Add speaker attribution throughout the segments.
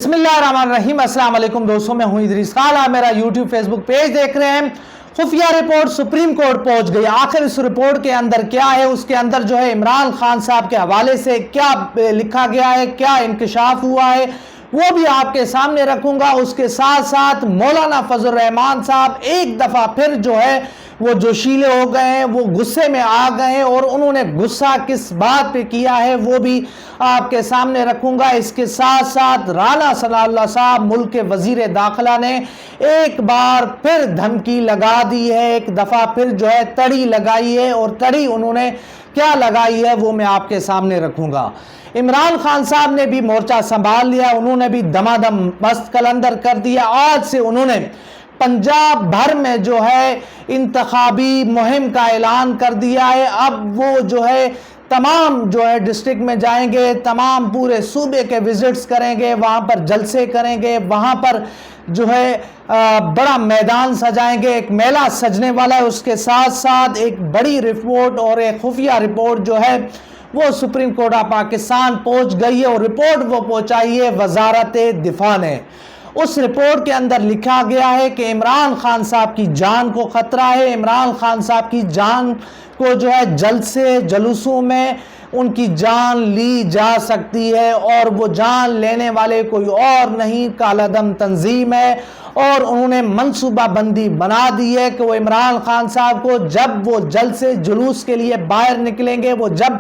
Speaker 1: بسم اللہ الرحمن الرحیم۔ السلام علیکم دوستوں، میں ہوں ادریس خان، آپ میرا یوٹیوب فیس بک پیج دیکھ رہے ہیں۔ خفیہ رپورٹ سپریم کورٹ پہنچ گئی۔ آخر اس رپورٹ کے اندر کیا ہے؟ اس کے اندر جو ہے عمران خان صاحب کے حوالے سے کیا لکھا گیا ہے، کیا انکشاف ہوا ہے، وہ بھی آپ کے سامنے رکھوں گا۔ اس کے ساتھ ساتھ مولانا فضل الرحمان صاحب ایک دفعہ پھر جو ہے وہ جوشیلے ہو گئے ہیں، وہ غصے میں آ گئے ہیں، اور انہوں نے غصہ کس بات پہ کیا ہے وہ بھی آپ کے سامنے رکھوں گا۔ اس کے ساتھ ساتھ رانا ثناء اللہ صاحب ملک کے وزیر داخلہ نے ایک بار پھر دھمکی لگا دی ہے، ایک دفعہ پھر جو ہے تڑی لگائی ہے، اور تڑی انہوں نے کیا لگائی ہے وہ میں آپ کے سامنے رکھوں گا۔ عمران خان صاحب نے بھی مورچہ سنبھال لیا، انہوں نے بھی دمادم مست قلندر کر دیا۔ آج سے انہوں نے پنجاب بھر میں جو ہے انتخابی مہم کا اعلان کر دیا ہے۔ اب وہ جو ہے تمام جو ہے ڈسٹرکٹ میں جائیں گے، تمام پورے صوبے کے وزٹس کریں گے، وہاں پر جلسے کریں گے، وہاں پر جو ہے بڑا میدان سجائیں گے، ایک میلہ سجنے والا ہے۔ اس کے ساتھ ساتھ ایک بڑی رپورٹ اور ایک خفیہ رپورٹ جو ہے وہ سپریم کورٹ آف پاکستان پہنچ گئی ہے، اور رپورٹ وہ پہنچائی ہے وزارت دفاع نے۔ اس رپورٹ کے اندر لکھا گیا ہے کہ عمران خان صاحب کی جان کو خطرہ ہے، عمران خان صاحب کی جان کو جو ہے جلسے جلوسوں میں ان کی جان لی جا سکتی ہے، اور وہ جان لینے والے کوئی اور نہیں، کالعدم تنظیم ہے، اور انہوں نے منصوبہ بندی بنا دی ہے کہ وہ عمران خان صاحب کو جب وہ جلسے جلوس کے لیے باہر نکلیں گے، وہ جب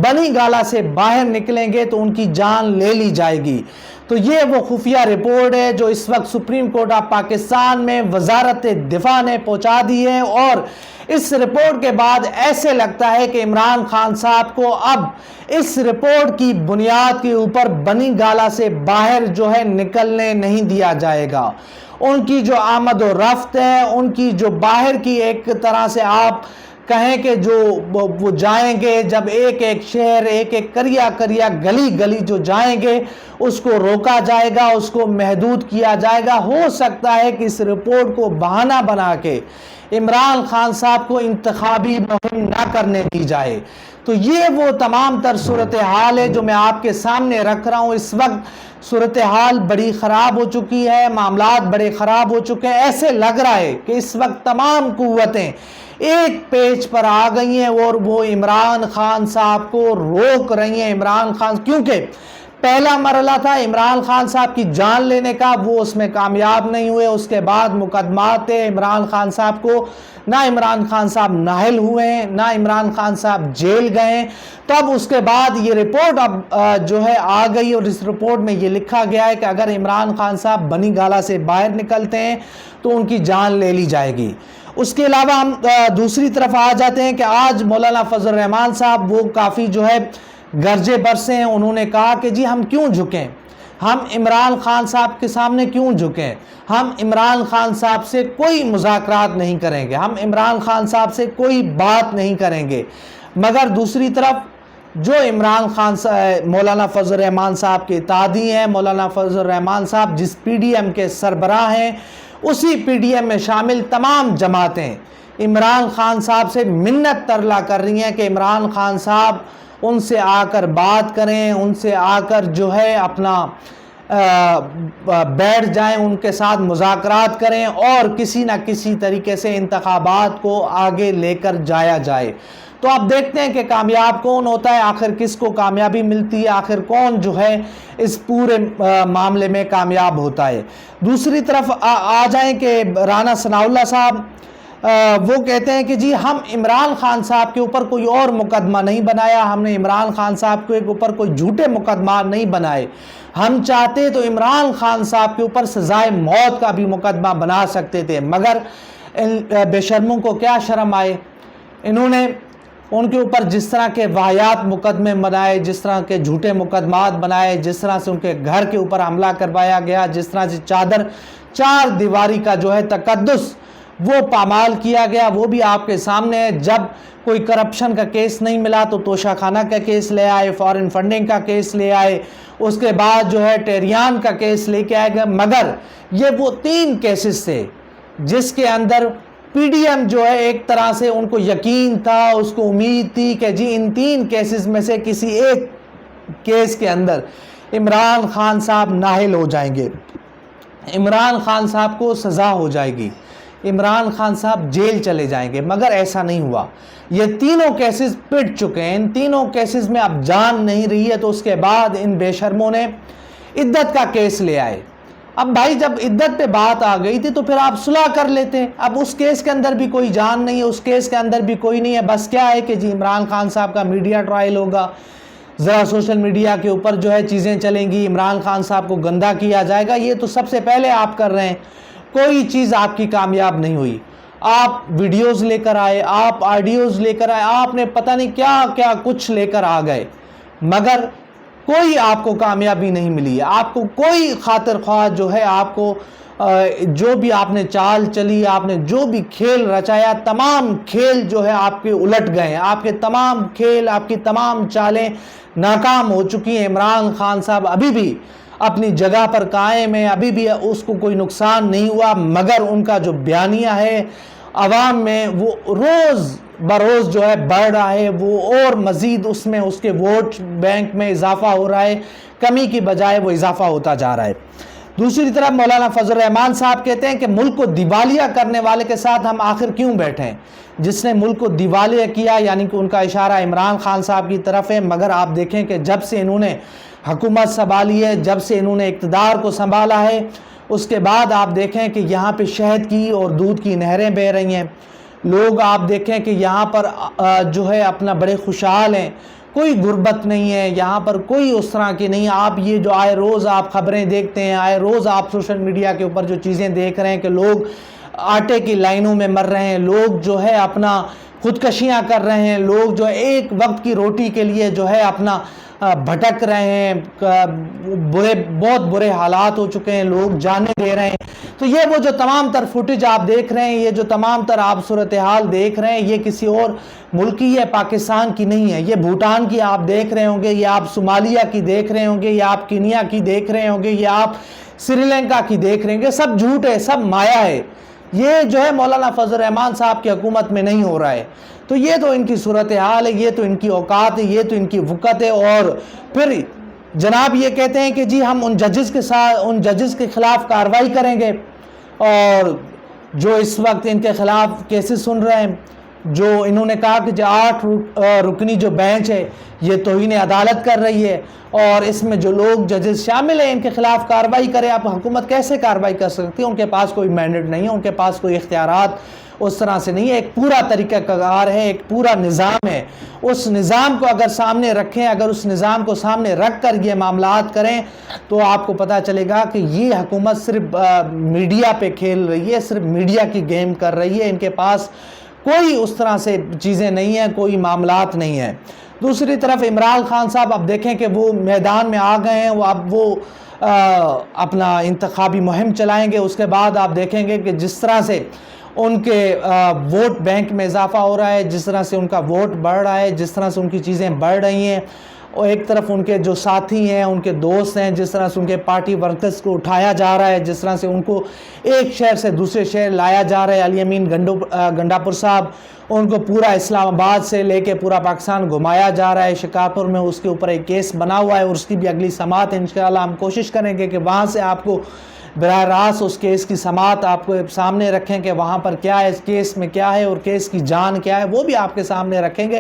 Speaker 1: بنی گالہ سے باہر نکلیں گے تو ان کی جان لے لی جائے گی۔ تو یہ وہ خفیہ رپورٹ ہے جو اس وقت سپریم کورٹ آف پاکستان میں وزارت دفاع نے پہنچا دی ہے، اور اس رپورٹ کے بعد ایسے لگتا ہے کہ عمران خان صاحب کو اب اس رپورٹ کی بنیاد کے اوپر بنی گالہ سے باہر جو ہے نکلنے نہیں دیا جائے گا۔ ان کی جو آمد و رفت ہے، ان کی جو باہر کی ایک طرح سے آپ کہیں کہ جو وہ جائیں گے، جب ایک ایک شہر، ایک ایک کریا کریا گلی گلی جو جائیں گے، اس کو روکا جائے گا، اس کو محدود کیا جائے گا۔ ہو سکتا ہے کہ اس رپورٹ کو بہانہ بنا کے عمران خان صاحب کو انتخابی مہم نہ کرنے دی جائے۔ تو یہ وہ تمام تر صورتحال ہے جو میں آپ کے سامنے رکھ رہا ہوں۔ اس وقت صورتحال بڑی خراب ہو چکی ہے، معاملات بڑے خراب ہو چکے ہیں۔ ایسے لگ رہا ہے کہ اس وقت تمام قوتیں ایک پیج پر آ گئی ہیں، اور وہ عمران خان صاحب کو روک رہی ہیں۔ عمران خان، کیونکہ پہلا مرحلہ تھا عمران خان صاحب کی جان لینے کا، وہ اس میں کامیاب نہیں ہوئے۔ اس کے بعد مقدمات تھے عمران خان صاحب کو، نہ عمران خان صاحب نااہل ہوئے ہیں، نہ عمران خان صاحب جیل گئے ہیں۔ تو اب اس کے بعد یہ رپورٹ اب جو ہے آ گئی، اور اس رپورٹ میں یہ لکھا گیا ہے کہ اگر عمران خان صاحب بنی گالہ سے باہر نکلتے ہیں تو ان کی جان لے لی جائے گی۔ اس کے علاوہ ہم دوسری طرف آ جاتے ہیں کہ آج مولانا فضل الرحمان صاحب وہ کافی جو ہے گرجے برسے ہیں۔ انہوں نے کہا کہ جی ہم کیوں جھکیں، ہم عمران خان صاحب کے سامنے کیوں جھکیں، ہم عمران خان صاحب سے کوئی مذاکرات نہیں کریں گے، ہم عمران خان صاحب سے کوئی بات نہیں کریں گے۔ مگر دوسری طرف جو عمران خان مولانا فضل الرحمان صاحب کے اتحادی ہیں، مولانا فضل الرحمان صاحب جس پی ڈی ایم کے سربراہ ہیں، اسی پی ڈی ایم میں شامل تمام جماعتیں عمران خان صاحب سے منت ترلا کر رہی ہیں کہ عمران خان صاحب ان سے آ کر بات کریں، ان سے آ کر جو ہے اپنا بیٹھ جائیں، ان کے ساتھ مذاکرات کریں، اور کسی نہ کسی طریقے سے انتخابات کو آگے لے کر جایا جائے۔ تو آپ دیکھتے ہیں کہ کامیاب کون ہوتا ہے، آخر کس کو کامیابی ملتی ہے، آخر کون جو ہے اس پورے معاملے میں کامیاب ہوتا ہے۔ دوسری طرف آ جائیں کہ رانا ثناء اللہ صاحب وہ کہتے ہیں کہ جی ہم عمران خان صاحب کے اوپر کوئی اور مقدمہ نہیں بنایا، ہم نے عمران خان صاحب کے اوپر کوئی جھوٹے مقدمات نہیں بنائے، ہم چاہتے تو عمران خان صاحب کے اوپر سزائے موت کا بھی مقدمہ بنا سکتے تھے، مگر بے شرموں کو کیا شرم آئے، انہوں نے ان کے اوپر جس طرح کے واہیات مقدمے بنائے، جس طرح کے جھوٹے مقدمات بنائے، جس طرح سے ان کے گھر کے اوپر حملہ کروایا گیا، جس طرح سے چار دیواری کا جو ہے تقدس وہ پامال کیا گیا، وہ بھی آپ کے سامنے ہے۔ جب کوئی کرپشن کا کیس نہیں ملا تو توشہ خانہ کا کیس لے آئے، فارن فنڈنگ کا کیس لے آئے، اس کے بعد جو ہے ٹیریان کا کیس لے کے آئے گا، مگر یہ وہ 3 کیسز تھے جس کے اندر پی ڈی ایم جو ہے ایک طرح سے ان کو یقین تھا، اس کو امید تھی کہ جی ان 3 کیسز میں سے کسی ایک کیس کے اندر عمران خان صاحب نااہل ہو جائیں گے، عمران خان صاحب کو سزا ہو جائے گی، عمران خان صاحب جیل چلے جائیں گے، مگر ایسا نہیں ہوا۔ یہ تینوں کیسز پٹ چکے ہیں، ان تینوں کیسز میں اب جان نہیں رہی ہے، تو اس کے بعد ان بے شرموں نے عدت کا کیس لے آئے۔ اب بھائی جب عدت پہ بات آ گئی تھی تو پھر آپ صلح کر لیتے۔ اب اس کیس کے اندر بھی کوئی جان نہیں ہے، اس کیس کے اندر بھی کوئی نہیں ہے، بس کیا ہے کہ جی عمران خان صاحب کا میڈیا ٹرائل ہوگا، ذرا سوشل میڈیا کے اوپر جو ہے چیزیں چلیں گی، عمران خان صاحب کو گندہ کیا جائے گا۔ یہ تو سب سے پہلے آپ کر رہے ہیں، کوئی چیز آپ کی کامیاب نہیں ہوئی۔ آپ ویڈیوز لے کر آئے، آپ آڈیوز لے کر آئے، آپ نے پتہ نہیں کیا کیا کچھ لے کر آ گئے، مگر کوئی آپ کو کامیابی نہیں ملی ہے۔ آپ کو کوئی خاطر خواہ جو ہے، آپ کو جو بھی آپ نے چال چلی، آپ نے جو بھی کھیل رچایا، تمام کھیل جو ہے آپ کے الٹ گئے ہیں، آپ کے تمام کھیل، آپ کی تمام چالیں ناکام ہو چکی ہیں۔ عمران خان صاحب ابھی بھی اپنی جگہ پر قائم ہے، ابھی بھی اس کو کوئی نقصان نہیں ہوا، مگر ان کا جو بیانیہ ہے عوام میں وہ روز بروز جو ہے بڑھ رہا ہے، وہ اور مزید اس میں اس کے ووٹ بینک میں اضافہ ہو رہا ہے، کمی کی بجائے وہ اضافہ ہوتا جا رہا ہے۔ دوسری طرف مولانا فضل الرحمان صاحب کہتے ہیں کہ ملک کو دیوالیہ کرنے والے کے ساتھ ہم آخر کیوں بیٹھیں؟ جس نے ملک کو دیوالیہ کیا، یعنی کہ ان کا اشارہ عمران خان صاحب کی طرف ہے، مگر آپ دیکھیں کہ جب سے انہوں نے حکومت سنبھالی ہے، جب سے انہوں نے اقتدار کو سنبھالا ہے، اس کے بعد آپ دیکھیں کہ یہاں پہ شہد کی اور دودھ کی نہریں بہہ رہی ہیں، لوگ آپ دیکھیں کہ یہاں پر جو ہے اپنا بڑے خوشحال ہیں، کوئی غربت نہیں ہے یہاں پر، کوئی اس طرح کی نہیں۔ آپ یہ جو آئے روز آپ خبریں دیکھتے ہیں، آئے روز آپ سوشل میڈیا کے اوپر جو چیزیں دیکھ رہے ہیں کہ لوگ آٹے کی لائنوں میں مر رہے ہیں، لوگ جو ہے اپنا خودکشیاں کر رہے ہیں، لوگ جو ایک وقت کی روٹی کے لیے جو ہے اپنا بھٹک رہے ہیں، بہت برے حالات ہو چکے ہیں، لوگ جانیں دے رہے ہیں۔ تو یہ وہ جو تمام تر فوٹیج آپ دیکھ رہے ہیں، یہ جو تمام تر آپ صورتحال دیکھ رہے ہیں، یہ کسی اور ملک کی ہے، پاکستان کی نہیں ہے۔ یہ بھوٹان کی آپ دیکھ رہے ہوں گے، یا آپ صومالیہ کی دیکھ رہے ہوں گے، یا آپ کینیا کی دیکھ رہے ہوں گے، یا آپ سری لنکا کی دیکھ رہے ہوں گے، سب جھوٹ ہے، سب مایا ہے۔ یہ جو ہے مولانا فضل الرحمان صاحب کی حکومت میں نہیں ہو رہا ہے۔ تو یہ تو ان کی صورتحال ہے، یہ تو ان کی اوقات ہے، یہ تو ان کی وقت ہے۔ اور پھر جناب یہ کہتے ہیں کہ جی ہم ان ججز کے خلاف کارروائی کریں گے، اور جو اس وقت ان کے خلاف کیسز سن رہے ہیں، جو انہوں نے کہا کہ جو 8 رکنی جو بینچ ہے یہ توہین عدالت کر رہی ہے، اور اس میں جو لوگ ججز شامل ہیں ان کے خلاف کارروائی کرے۔ اب حکومت کیسے کارروائی کر سکتی ہے؟ ان کے پاس کوئی مینڈیٹ نہیں ہے، ان کے پاس کوئی اختیارات اس طرح سے نہیں ہے۔ ایک پورا طریقہ کار ہے، ایک پورا نظام ہے۔ اس نظام کو اگر سامنے رکھیں، اگر اس نظام کو سامنے رکھ کر یہ معاملات کریں تو آپ کو پتہ چلے گا کہ یہ حکومت صرف میڈیا پہ کھیل رہی ہے، صرف میڈیا کی گیم کر رہی ہے۔ ان کے پاس کوئی اس طرح سے چیزیں نہیں ہیں، کوئی معاملات نہیں ہیں۔ دوسری طرف عمران خان صاحب اب دیکھیں کہ وہ میدان میں آ گئے ہیں، اب وہ اپنا انتخابی مہم چلائیں گے۔ اس کے بعد آپ دیکھیں گے کہ جس طرح سے ان کے ووٹ بینک میں اضافہ ہو رہا ہے، جس طرح سے ان کا ووٹ بڑھ رہا ہے، جس طرح سے ان کی چیزیں بڑھ رہی ہیں، اور ایک طرف ان کے جو ساتھی ہیں، ان کے دوست ہیں، جس طرح سے ان کے پارٹی ورکرز کو اٹھایا جا رہا ہے، جس طرح سے ان کو ایک شہر سے دوسرے شہر لایا جا رہا ہے۔ علی امین گنڈاپور صاحب، ان کو پورا اسلام آباد سے لے کے پورا پاکستان گھمایا جا رہا ہے۔ شکارپور میں اس کے اوپر ایک کیس بنا ہوا ہے، اور اس کی بھی اگلی سماعت انشاءاللہ ہم کوشش کریں گے کہ وہاں سے آپ کو براہ راست اس کیس کی سماعت آپ کو سامنے رکھیں کہ وہاں پر کیا ہے، اس کیس میں کیا ہے، اور کیس کی جان کیا ہے، وہ بھی آپ کے سامنے رکھیں گے۔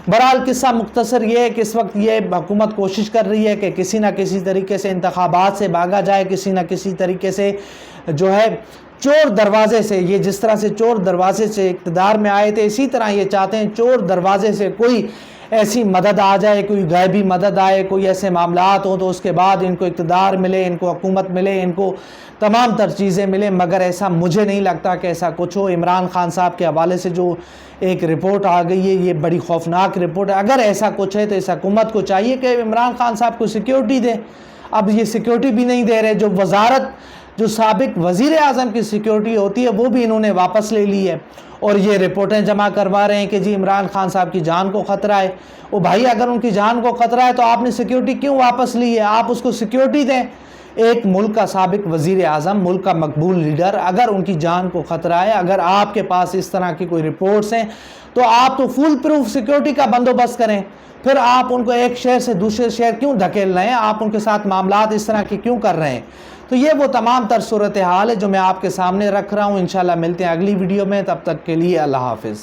Speaker 1: بہرحال قصہ مختصر یہ ہے کہ اس وقت یہ حکومت کوشش کر رہی ہے کہ کسی نہ کسی طریقے سے انتخابات سے بھاگا جائے، کسی نہ کسی طریقے سے جو ہے چور دروازے سے، یہ جس طرح سے چور دروازے سے اقتدار میں آئے تھے، اسی طرح یہ چاہتے ہیں چور دروازے سے کوئی ایسی مدد آ جائے، کوئی غیبی مدد آئے، کوئی ایسے معاملات ہوں تو اس کے بعد ان کو اقتدار ملے، ان کو حکومت ملے، ان کو تمام تر چیزیں ملیں، مگر ایسا مجھے نہیں لگتا کہ ایسا کچھ ہو۔ عمران خان صاحب کے حوالے سے جو ایک رپورٹ آ گئی ہے، یہ بڑی خوفناک رپورٹ ہے۔ اگر ایسا کچھ ہے تو اس حکومت کو چاہیے کہ عمران خان صاحب کو سیکیورٹی دے۔ اب یہ سیکیورٹی بھی نہیں دے رہے، جو وزارت جو سابق وزیر اعظم کی سیکیورٹی ہوتی ہے وہ بھی انہوں نے واپس لے لی ہے، اور یہ رپورٹیں جمع کروا رہے ہیں کہ جی عمران خان صاحب کی جان کو خطرہ ہے۔ وہ بھائی اگر ان کی جان کو خطرہ ہے تو آپ نے سیکیورٹی کیوں واپس لی ہے؟ آپ اس کو سیکیورٹی دیں۔ ایک ملک کا سابق وزیر اعظم، ملک کا مقبول لیڈر، اگر ان کی جان کو خطرہ ہے، اگر آپ کے پاس اس طرح کی کوئی رپورٹس ہیں تو آپ تو فول پروف سیکیورٹی کا بندوبست کریں، پھر آپ ان کو ایک شہر سے دوسرے شہر کیوں دھکیل رہے ہیں؟ آپ ان کے ساتھ معاملات اس طرح کی کیوں کر رہے ہیں؟ تو یہ وہ تمام تر صورتحال ہے جو میں آپ کے سامنے رکھ رہا ہوں۔ انشاءاللہ ملتے ہیں اگلی ویڈیو میں، تب تک کے لیے اللہ حافظ۔